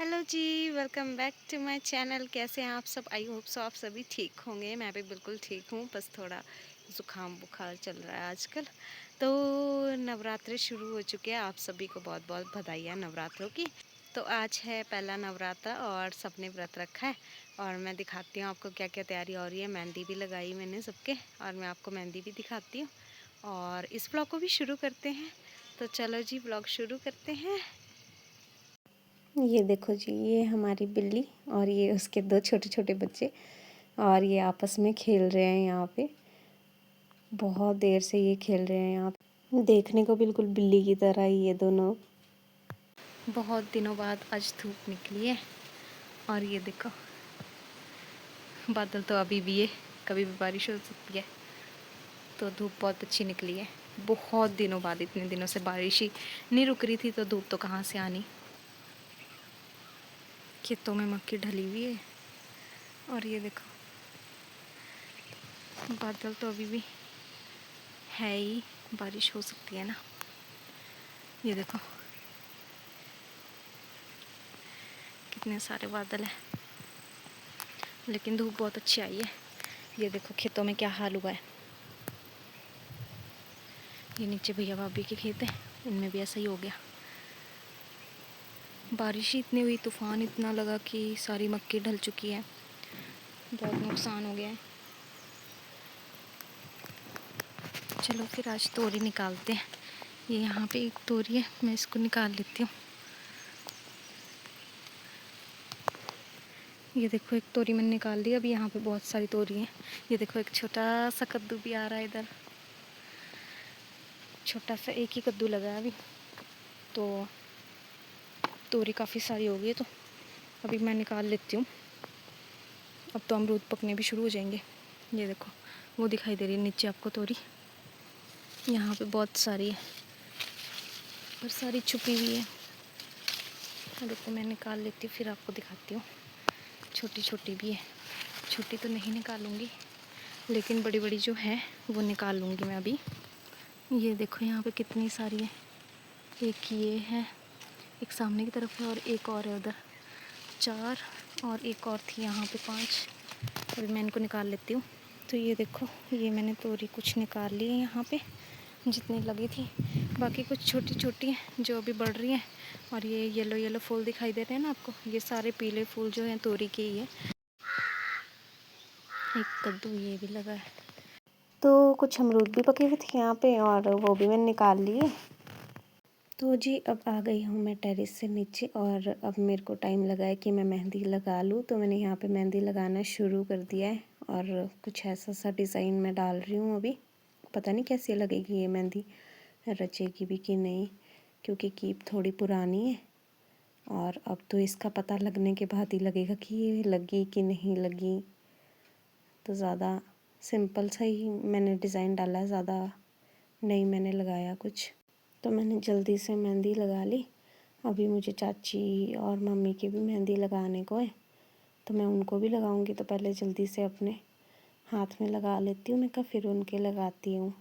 Hello जी, welcome back to my channel. कैसे हैं आप सब? आई होप सो आप सभी ठीक होंगे। मैं भी बिल्कुल ठीक हूँ, बस थोड़ा ज़ुकाम बुखार चल रहा है आजकल। तो नवरात्रे शुरू हो चुके हैं, आप सभी को बहुत बहुत बधाइयाँ नवरात्रों की। तो आज है पहला नवरात्र और सबने व्रत रखा है और मैं दिखाती हूँ आपको क्या क्या तैयारी हो रही है। मेहंदी भी लगाई मैंने सबके और मैं आपको मेहंदी भी दिखाती हूँ और इस ब्लॉग को भी शुरू करते हैं। तो चलो जी, ब्लॉग शुरू करते हैं। ये देखो जी, ये हमारी बिल्ली और ये उसके दो छोटे छोटे बच्चे और ये आपस में खेल रहे हैं यहाँ पे। बहुत देर से ये खेल रहे हैं यहाँ पे। देखने को बिल्कुल बिल्ली की तरह ही ये दोनों। बहुत दिनों बाद आज धूप निकली है और ये देखो, बादल तो अभी भी है, कभी भी बारिश हो सकती है। तो धूप बहुत अच्छी निकली है। बहुत दिनों बाद, इतने दिनों से बारिश ही नहीं रुक रही थी, तो धूप तो कहाँ से आनी। खेतों में मक्की ढली हुई है और ये देखो, बादल तो अभी भी है ही, बारिश हो सकती है ना। ये देखो कितने सारे बादल हैं, लेकिन धूप बहुत अच्छी आई है। ये देखो खेतों में क्या हाल हुआ है। ये नीचे भैया भाभी के खेत हैं, इनमें भी ऐसा ही हो गया। बारिश ही इतनी हुई, तूफान इतना लगा कि सारी मक्की ढल चुकी है, बहुत नुकसान हो गया है। चलो फिर आज तोरी निकालते हैं। ये यहाँ पे एक तोरी है, मैं इसको निकाल लेती हूँ। ये देखो, एक तोरी मैंने निकाल दी। अभी यहाँ पे बहुत सारी तोरी हैं। ये देखो, एक छोटा सा कद्दू भी आ रहा है इधर। छोटा सा एक ही कद्दू लगा है अभी, तो तोरी काफ़ी सारी हो गई है, तो अभी मैं निकाल लेती हूँ। अब तो अमरूद पकने भी शुरू हो जाएंगे। ये देखो, वो दिखाई दे रही है नीचे आपको तोरी। यहाँ पे बहुत सारी है और सारी छुपी हुई है। देखो, मैं निकाल लेती हूँ, फिर आपको दिखाती हूँ। छोटी छोटी भी है, छोटी तो नहीं निकालूंगी, लेकिन बड़ी बड़ी जो है वो निकाल लूँगी मैं अभी। ये देखो, यहाँ पे कितनी सारी है। एक ये है, एक सामने की तरफ है और एक और है उधर। 4 और एक और थी यहाँ पे 5। अभी मैं इनको निकाल लेती हूँ। तो ये देखो, ये मैंने तोरी कुछ निकाल ली है यहाँ पे, जितनी लगी थी। बाकी कुछ छोटी छोटी हैं जो अभी बढ़ रही हैं। और ये येलो येलो फूल दिखाई दे रहे हैं ना आपको, ये सारे पीले फूल जो हैं तोरी के ही है। एक कद्दू ये भी लगा है। तो कुछ अमरूद भी पके हुए थे यहाँ पे और वो भी मैंने निकाल लिए। तो जी, अब आ गई हूँ मैं टेरेस से नीचे और अब मेरे को टाइम लगा है कि मैं मेहंदी लगा लूँ। तो मैंने यहाँ पे मेहंदी लगाना शुरू कर दिया है और कुछ ऐसा सा डिज़ाइन मैं डाल रही हूँ अभी। पता नहीं कैसी लगेगी ये मेहंदी, रचेगी भी कि नहीं, क्योंकि कीप थोड़ी पुरानी है। और अब तो इसका पता लगने के बाद ही लगेगा कि ये लगी कि नहीं लगी। तो ज़्यादा सिंपल सा ही मैंने डिज़ाइन डाला है, ज़्यादा नहीं मैंने लगाया कुछ। तो मैंने जल्दी से मेहंदी लगा ली। अभी मुझे चाची और मम्मी की भी मेहंदी लगाने को है, तो मैं उनको भी लगाऊंगी। तो पहले जल्दी से अपने हाथ में लगा लेती हूँ मैं, का फिर उनके लगाती हूँ।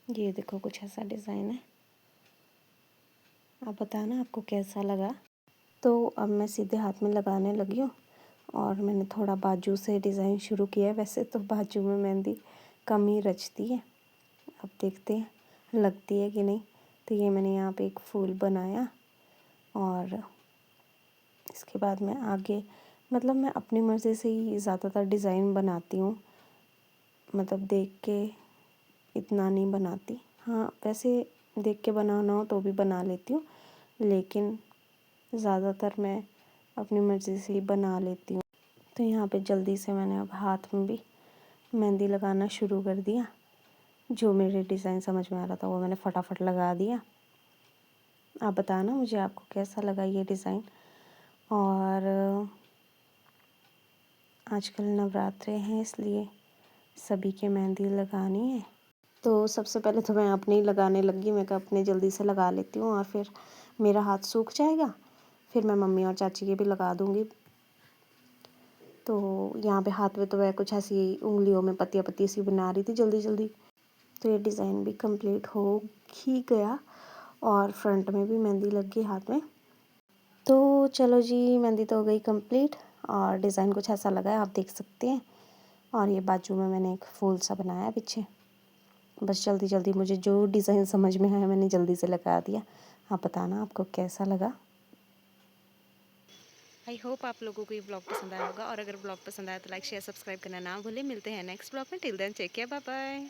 ये देखो, कुछ ऐसा डिज़ाइन है। आप बताना आपको कैसा लगा। तो अब मैं सीधे हाथ में लगाने लगी हूँ और मैंने थोड़ा बाजू से डिज़ाइन शुरू किया है। वैसे तो बाजू में मेहंदी कम ही रचती है, अब देखते हैं लगती है कि नहीं। तो ये मैंने यहाँ पे एक फूल बनाया और इसके बाद मैं आगे, मतलब मैं अपनी मर्ज़ी से ही ज़्यादातर डिज़ाइन बनाती हूँ, मतलब देख के इतना नहीं बनाती। हाँ, वैसे देख के बनाना हो तो भी बना लेती हूँ, लेकिन ज़्यादातर मैं अपनी मर्ज़ी से ही बना लेती हूँ। तो यहाँ पे जल्दी से मैंने अब हाथ में भी मेहंदी लगाना शुरू कर दिया। जो मेरे डिज़ाइन समझ में आ रहा था वो मैंने फटाफट लगा दिया। आप बताना मुझे आपको कैसा लगा ये डिज़ाइन। और आजकल नवरात्रे हैं, इसलिए सभी के मेहंदी लगानी है। तो सबसे पहले तो मैं अपने ही लगाने लगी। मैं कहा अपने जल्दी से लगा लेती हूँ और फिर मेरा हाथ सूख जाएगा, फिर मैं मम्मी और चाची के भी लगा दूँगी। तो यहाँ पे हाथ में तो वह कुछ ऐसी उंगलियों में पत्तियाँ पत्ती सी बना रही थी जल्दी जल्दी। तो ये डिज़ाइन भी कंप्लीट हो ही गया और फ्रंट में भी मेहंदी लग गई हाथ में। तो चलो जी, मेहंदी तो हो गई कंप्लीट और डिज़ाइन कुछ ऐसा लगा है, आप देख सकते हैं। और ये बाजू में मैंने एक फूल सा बनाया है पीछे। बस जल्दी जल्दी मुझे जो डिज़ाइन समझ में आया मैंने जल्दी से लगा दिया। आप बताना आपको कैसा लगा। आई होप आप लोगों को ये ब्लॉग पसंद आया होगा, और अगर ब्लॉग पसंद आया तो लाइक शेयर सब्सक्राइब करना ना भूलें। मिलते हैं नेक्स्ट ब्लॉग में। Till then take care, bye bye.